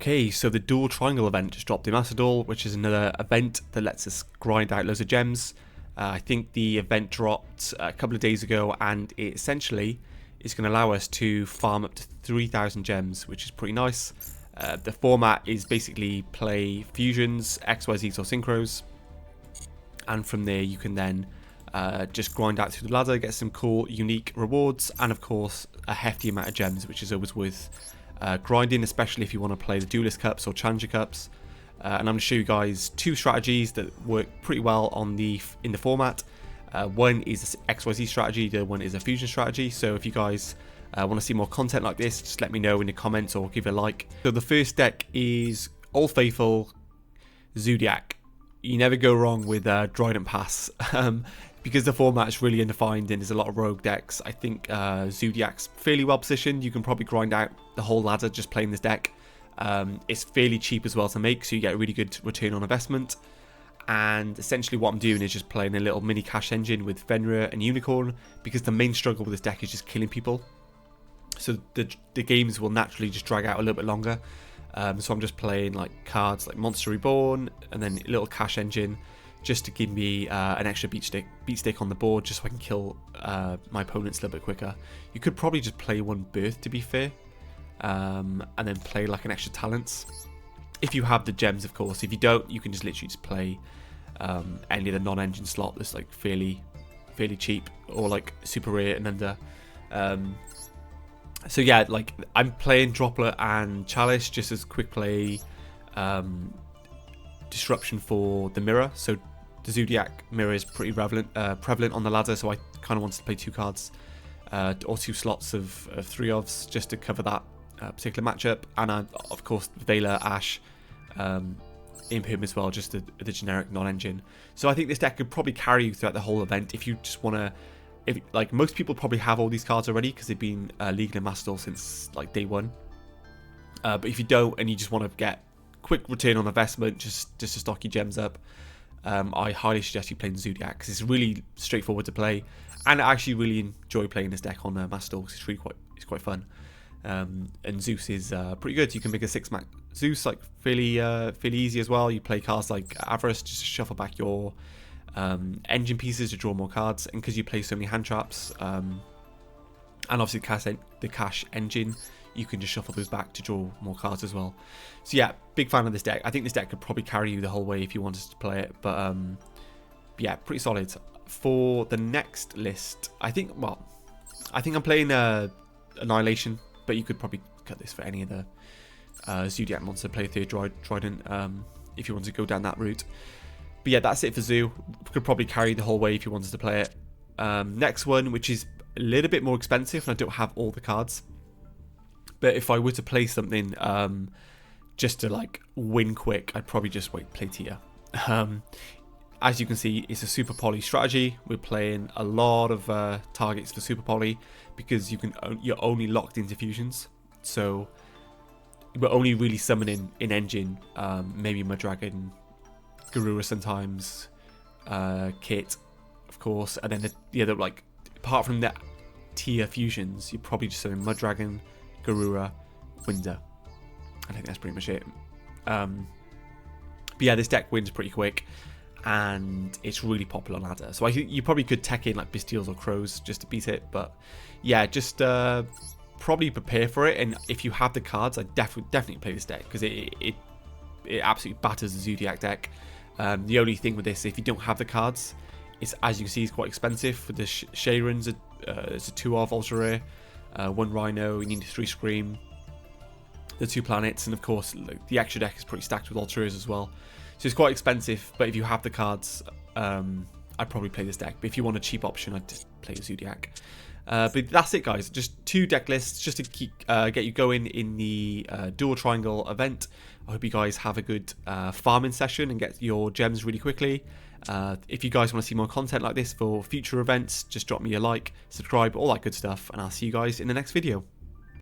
Okay, so the Duel Triangle event just dropped in Duel, which is another event that lets us grind out loads of gems. I think the event dropped a couple of days ago, and it essentially is going to allow us to farm up to 3,000 gems, which is pretty nice. The format is basically play fusions, XYZs or synchros, and from there you can then just grind out through the ladder, get some cool unique rewards, and of course a hefty amount of gems, which is always worth grinding, especially if you want to play the Duelist Cups or Challenger Cups. And I'm going to show you guys two strategies that work pretty well in the format. One is the XYZ strategy, the other one is a fusion strategy. So if you guys want to see more content like this, just let me know in the comments or give it a like. So the first deck is Old Faithful Zodiac. You never go wrong with Trident Pass. Because the format is really undefined and there's a lot of rogue decks, I think Zodiac's fairly well positioned. You can probably grind out the whole ladder just playing this deck. It's fairly cheap as well to make, so you get a really good return on investment. And essentially what I'm doing is just playing a little mini cash engine with Fenrir and Unicorn, because the main struggle with this deck is just killing people. So the games will naturally just drag out a little bit longer. So I'm just playing like cards like Monster Reborn and then a little cash engine, just to give me an extra beat stick on the board, just so I can kill my opponents a little bit quicker. You could probably just play one Birth, to be fair, and then play like an extra Talents. If you have the gems, of course. If you don't, you can just literally just play any of the non-engine slot that's like fairly cheap, or like super rare and under. So yeah, like I'm playing Droplet and Chalice just as quick play disruption for the mirror. So the Zodiac mirror is pretty prevalent on the ladder, so I kind of wanted to play two cards or two slots of three ofs just to cover that particular matchup. And of course Veiler, Ash, Imperm as well, just the generic non-engine. So I think this deck could probably carry you throughout the whole event if you just want to. If like most people probably have all these cards already because they've been legal in Master since like day one. But if you don't and you just want to get quick return on investment, just to stock your gems up, I highly suggest you playing Zodiac, because it's really straightforward to play, and I actually really enjoy playing this deck on Master because it's really quite fun. And Zeus is pretty good. You can make a 6-max Zeus like fairly easy as well. You play cards like Avarice just to shuffle back your engine pieces to draw more cards, and because you play so many hand traps, and obviously the cash engine, you can just shuffle those back to draw more cards as well. So yeah, big fan of this deck. I think this deck could probably carry you the whole way if you wanted to play it, but yeah, pretty solid. For the next list, I think I'm playing Annihilation, but you could probably cut this for any of the Zodiac monster, play third Trident if you want to go down that route. But yeah, that's it for Zoo. Could probably carry the whole way if you wanted to play it. Next one, which is a little bit more expensive, and I don't have all the cards. But if I were to play something just to like win quick, I'd probably just play Tia. As you can see, it's a super poly strategy. We're playing a lot of targets for super poly because you're only locked into fusions. So we're only really summoning in engine, maybe Mudragon, Garura sometimes, Kit, of course, and then the other, like, apart from the tier fusions, you're probably just summoning Mudragon, Garura, Winder. I think that's pretty much it. But yeah, this deck wins pretty quick, and it's really popular on ladder. So I think you probably could tech in like Bestials or Crows just to beat it, but yeah, just probably prepare for it. And if you have the cards, I definitely play this deck because it absolutely batters the Zodiac deck. The only thing with this, if you don't have the cards, it's, as you can see, it's quite expensive. For the Sharon's, it's a 2-of ultra rare, 1 Rhino, you need 3 Scream, the 2 planets, and of course the extra deck is pretty stacked with ultra rares as well. So it's quite expensive, but if you have the cards, I'd probably play this deck. But if you want a cheap option, I'd just play Zodiac. But that's it, guys. Just 2 deck lists just to keep get you going in the Duel Triangle event. I hope you guys have a good farming session and get your gems really quickly. If you guys want to see more content like this for future events, just drop me a like, subscribe, all that good stuff, and I'll see you guys in the next video.